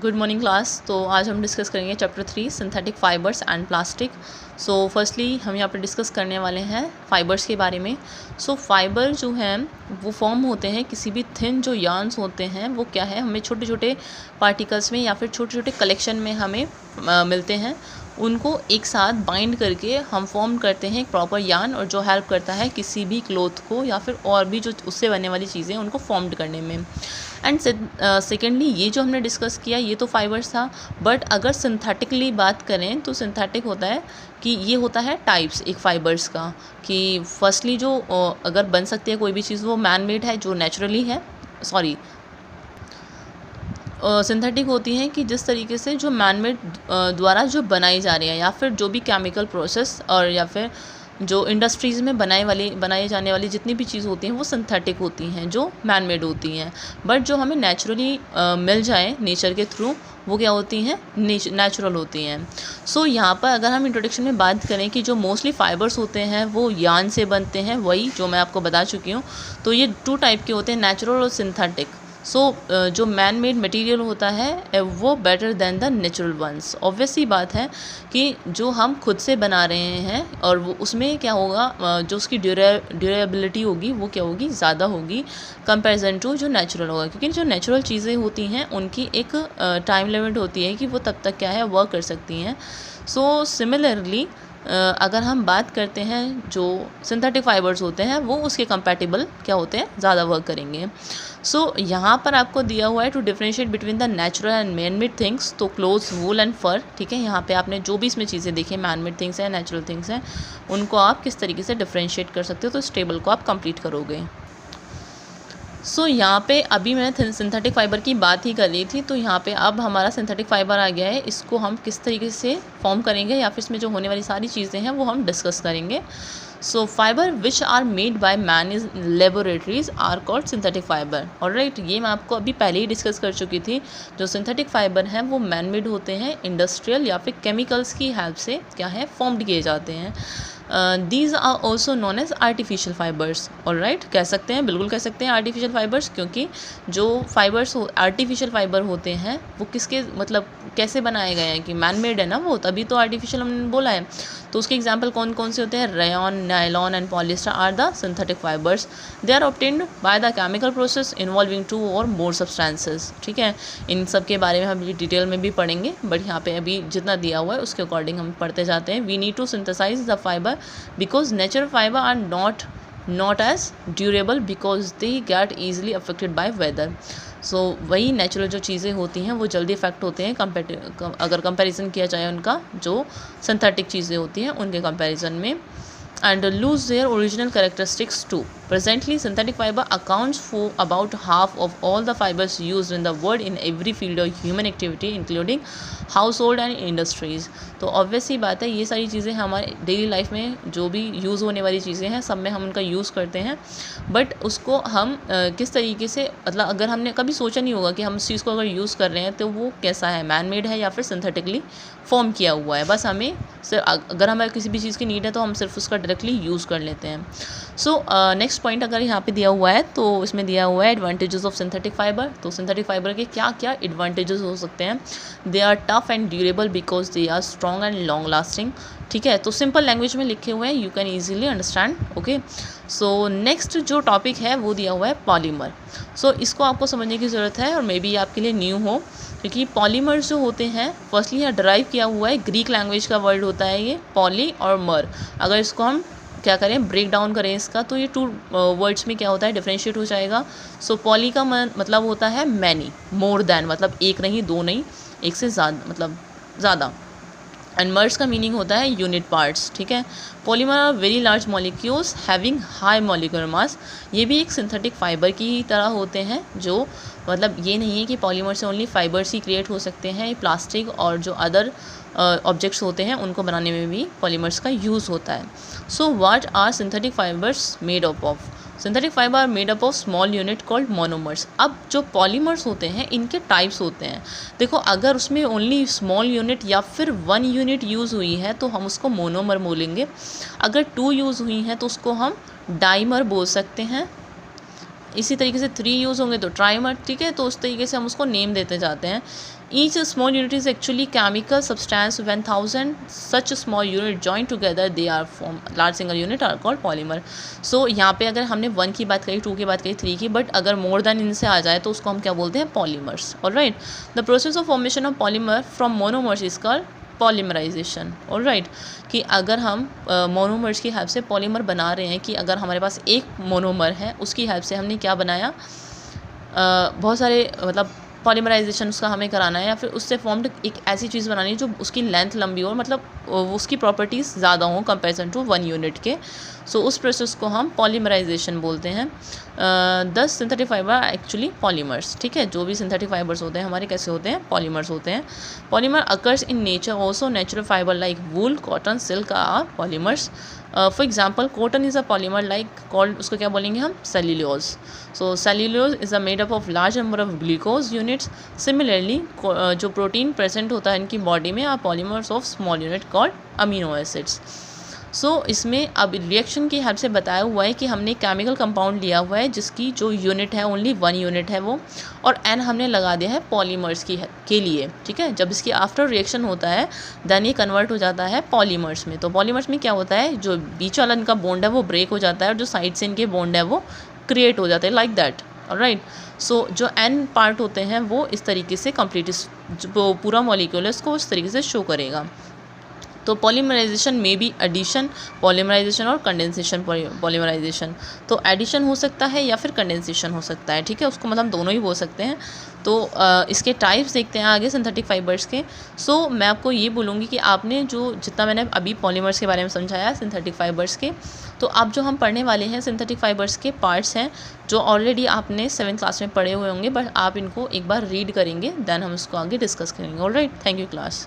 Good morning class. तो आज हम डिस्कस करेंगे chapter 3 synthetic fibres and plastic. So firstly हम यहाँ पर डिस्कस करने वाले हैं फाइबर्स के बारे में। सो फाइबर जो हैं वो फॉर्म होते हैं किसी भी थिन जो यार्न्स होते हैं वो क्या है, हमें छोटे छोटे पार्टिकल्स में या फिर छोटे छोटे कलेक्शन में हमें मिलते हैं। उनको एक साथ बाइंड करके हम फॉर्म करते हैं एक प्रॉपर यार्न, और जो हेल्प करता है किसी भी क्लोथ को या फिर और भी जो उससे बनने वाली चीज़ें उनको फॉर्म्ड करने में। एंड सेकेंडली ये जो हमने डिस्कस किया ये तो फाइबर्स था, बट अगर सिंथेटिकली बात करें तो सिंथेटिक होता है कि ये होता है टाइप्स एक फाइबर्स का, कि फर्स्टली जो अगर बन सकती है कोई भी चीज़ वो मैन मेड है, जो नेचुरली है, सॉरी सिंथेटिक होती हैं कि जिस तरीके से जो मैनमेड द्वारा जो बनाई जा रही है, या फिर जो भी केमिकल प्रोसेस और या फिर जो इंडस्ट्रीज़ में बनाए जाने वाली जितनी भी चीज़ होती हैं वो सिंथेटिक होती हैं, जो मैनमेड होती हैं। बट जो हमें नेचुरली मिल जाए नेचर के थ्रू वो क्या होती हैं, नेचुरल होती हैं। सो यहाँ पर अगर हम इंट्रोडक्शन में बात करें कि जो मोस्टली फाइबर्स होते हैं वो यार्न से बनते हैं, वही जो मैं आपको बता चुकी हूँ। तो ये 2 टाइप के होते हैं, नेचुरल और सिंथेटिक। सो जो मैन मेड मटेरियल होता है वो better than the natural ones. Obvious सी बात है कि जो हम खुद से बना रहे हैं और वो उसमें क्या होगा, जो उसकी ड्यूरेबिलिटी होगी वो क्या होगी, ज़्यादा होगी कंपैरिजन टू जो नेचुरल होगा। क्योंकि जो नेचुरल चीज़ें होती हैं उनकी एक टाइम लिमिट होती है कि वो तब तक क्या है वर्क कर सकती हैं। सो सिमिलरली अगर हम बात करते हैं जो सिंथेटिक फाइबर्स होते हैं वो उसके कंपैटिबल क्या होते हैं, ज़्यादा वर्क करेंगे। सो यहाँ पर आपको दिया हुआ है to differentiate between the natural and man made things. तो क्लोथ्स, वूल एंड फर, ठीक है। यहाँ पे आपने जो भी इसमें चीज़ें देखी मैन मेड थिंग्स हैं, नेचुरल थिंग्स हैं, उनको आप किस तरीके से डिफरेंशिएट कर सकते हो, तो इस टेबल को आप कंप्लीट करोगे। सो यहाँ पे अभी मैं सिंथेटिक फ़ाइबर की बात ही कर रही थी, तो यहाँ पे अब हमारा सिंथेटिक फ़ाइबर आ गया है। इसको हम किस तरीके से फॉर्म करेंगे या फिर इसमें जो होने वाली सारी चीज़ें हैं वो हम डिस्कस करेंगे। So fiber which are made by man is laboratories are called synthetic fiber. Alright, ये मैं आपको अभी पहले ही डिस्कस कर चुकी थी। जो सिंथेटिक फाइबर हैं वो मैन मेड होते हैं, इंडस्ट्रियल या फिर केमिकल्स की हेल्प से क्या है फॉर्म्ड किए जाते हैं। These are also known as artificial fibres. Alright, कह सकते हैं, बिल्कुल कह सकते हैं आर्टिफिशियल फाइबर्स, क्योंकि जो फाइबर्स आर्टिफिशियल फाइबर होते हैं वो किसके मतलब कैसे बनाए गए हैं कि मैन मेड है ना वो, तभी तो आर्टिफिशियल हमने बोला है। तो उसके एग्जाम्पल कौन कौन से होते हैं, rayon, nylon and polyester are the synthetic fibres. They are obtained by the chemical process involving 2 और मोर सब्सटेंसेस। ठीक है, इन सब के बारे में हम डिटेल में भी पढ़ेंगे, बट यहाँ पे अभी जितना दिया हुआ है उसके अकॉर्डिंग हम पढ़ते जाते हैं। We need to synthesise the fibre because natural fiber are not as durable because they get easily affected by weather. So वही नेचुरल जो चीज़ें होती हैं वो जल्दी इफेक्ट होते हैं अगर कंपैरिजन किया जाए उनका जो सिंथेटिक चीज़ें होती हैं उनके कंपैरिजन में, and lose their original characteristics too. Presently, synthetic fiber accounts for about half of all the fibers used in the world in every field of human activity, including household and industries. तो obvious ही बात है, ये सारी चीज़ें हमारे daily life में जो भी यूज़ होने वाली चीज़ें हैं सब में हम उनका यूज़ करते हैं, बट उसको हम किस तरीके से, मतलब अगर हमने कभी सोचा नहीं होगा कि हम इस चीज़ को अगर यूज़ कर रहे हैं तो वो कैसा है, मैन मेड है या फिर सिंथेटिकली फॉर्म किया हुआ है। बस हमें अगर हमें किसी भी चीज़ की नीड है तो हम सिर्फ उसका डायरेक्टली यूज़ कर लेते हैं। सो नेक्स्ट पॉइंट अगर यहाँ पे दिया हुआ है तो इसमें दिया हुआ है एडवांटेजेस ऑफ सिंथेटिक फाइबर। तो सिंथेटिक फाइबर के क्या क्या एडवांटेजेस हो सकते हैं, they are tough and durable because they are strong and long lasting. ठीक है, तो सिंपल लैंग्वेज में लिखे हुए हैं, you can easily understand. Okay, so next जो टॉपिक है वो दिया हुआ है पॉलीमर। सो इसको आपको समझने की ज़रूरत है और मे बी आपके लिए न्यू हो, क्योंकि पॉलीमर्स जो होते हैं फर्स्टली यहाँ डराइव किया हुआ है, ग्रीक लैंग्वेज का वर्ड होता है ये पॉली और मर। अगर इसको हम क्या करें, ब्रेक डाउन करें इसका, तो ये 2 वर्ड्स में क्या होता है, डिफरेंशिएट हो जाएगा। सो पॉली का मतलब होता है मैनी, मोर दैन, मतलब एक नहीं, 2 नहीं, एक से ज़्यादा, मतलब ज़्यादा। एंड मर्स का मीनिंग होता है यूनिट पार्ट्स। ठीक है, polymer are very large molecules having high molecular mass. ये भी एक सिंथेटिक फाइबर की ही तरह होते हैं, जो मतलब ये नहीं है कि पॉलीमर से ओनली फाइबर्स ही क्रिएट हो सकते हैं, प्लास्टिक और जो अदर ऑब्जेक्ट्स होते हैं उनको बनाने में भी पॉलीमर्स का यूज़ होता है। So what are synthetic fibres made up of? Synthetic fibre are made up of small unit called monomers. अब जो पॉलीमर्स होते हैं इनके टाइप्स होते हैं। देखो, अगर उसमें ओनली स्मॉल यूनिट या फिर 1 यूनिट यूज़ हुई है तो हम उसको मोनोमर बोलेंगे। अगर 2 यूज़ हुई हैं तो उसको हम डाइमर बोल सकते हैं। इसी तरीके से 3 यूज़ होंगे तो ट्राइमर। ठीक है, तो उस तरीके से हम उसको नेम देते जाते हैं। Each small unit is actually chemical substance. When thousand such small unit join together, they are form large single unit are called polymer. So यहाँ पे अगर हमने 1 की बात करी, 2 की बात करी, 3 की, बट अगर मोर देन इनसे आ जाए तो उसको हम क्या बोलते हैं, polymers. Alright. The process of formation of polymer from monomers is called polymerisation. Alright. कि अगर हम मोनोमर्स की हेल्प से पॉलीमर बना रहे हैं, कि अगर हमारे पास एक मोनोमर है उसकी हेल्प से हमने क्या बनाया, बहुत सारे मतलब पॉलीमराइजेशन उसका हमें कराना है, या फिर उससे फॉर्म्ड एक ऐसी चीज़ बनानी है जो उसकी लेंथ लंबी हो, मतलब उसकी प्रॉपर्टीज़ ज़्यादा हों कंपेरिजन टू 1 यूनिट के. सो उस प्रोसेस को हम पॉलीमराइजेशन बोलते हैं. 10 सिंथेटिक फाइबर एक्चुअली पॉलीमर्स. ठीक है, जो भी सिंथेटिक फाइबर्स होते हैं हमारे कैसे होते हैं, पॉलीमर्स होते हैं. Polymer occurs in nature also. Natural fiber like wool, cotton, silk are polymers. For example cotton is a polymer like called, उसको क्या बोलेंगे हम, cellulose. So cellulose is a made up of large number of glucose units. Similarly जो protein present होता है इनकी body में are polymers of small unit called amino acids. So इसमें अब रिएक्शन की हेल्प से बताया हुआ है कि हमने केमिकल कंपाउंड लिया हुआ है जिसकी जो यूनिट है ओनली 1 यूनिट है वो, और एन हमने लगा दिया है पॉलीमर्स के लिए. ठीक है, जब इसकी आफ्टर रिएक्शन होता है देन ये कन्वर्ट हो जाता है पॉलीमर्स में. तो पॉलीमर्स में क्या होता है, जो बीच वाला इनका बॉन्ड है वो ब्रेक हो जाता है और जो साइड से इनके बॉन्ड है वो क्रिएट हो जाते हैं लाइक दैट. ऑलराइट. सो जो एन पार्ट होते हैं वो इस तरीके से कंप्लीट जो पूरा मॉलिक्यूल है उसको उस तरीके से शो करेगा. तो पॉलीमराइजेशन में भी एडिशन पॉलीमराइजेशन और कंडेंसेशन पॉलीमराइजेशन. तो एडिशन हो सकता है या फिर कंडेंसेशन हो सकता है. ठीक है, उसको मतलब दोनों ही बोल सकते हैं. तो इसके टाइप्स देखते हैं आगे सिंथेटिक फाइबर्स के. सो मैं आपको ये बोलूँगी कि आपने जो जितना मैंने अभी पॉलीमर्स के बारे में समझाया सिंथेटिक फाइबर्स के, तो अब जो हम पढ़ने वाले हैं सिंथेटिक फाइबर्स के पार्ट्स हैं जो ऑलरेडी आपने 7th क्लास में पढ़े हुए होंगे, बट आप इनको एक बार रीड करेंगे देन हम इसको आगे डिस्कस करेंगे. Alright, thank you class.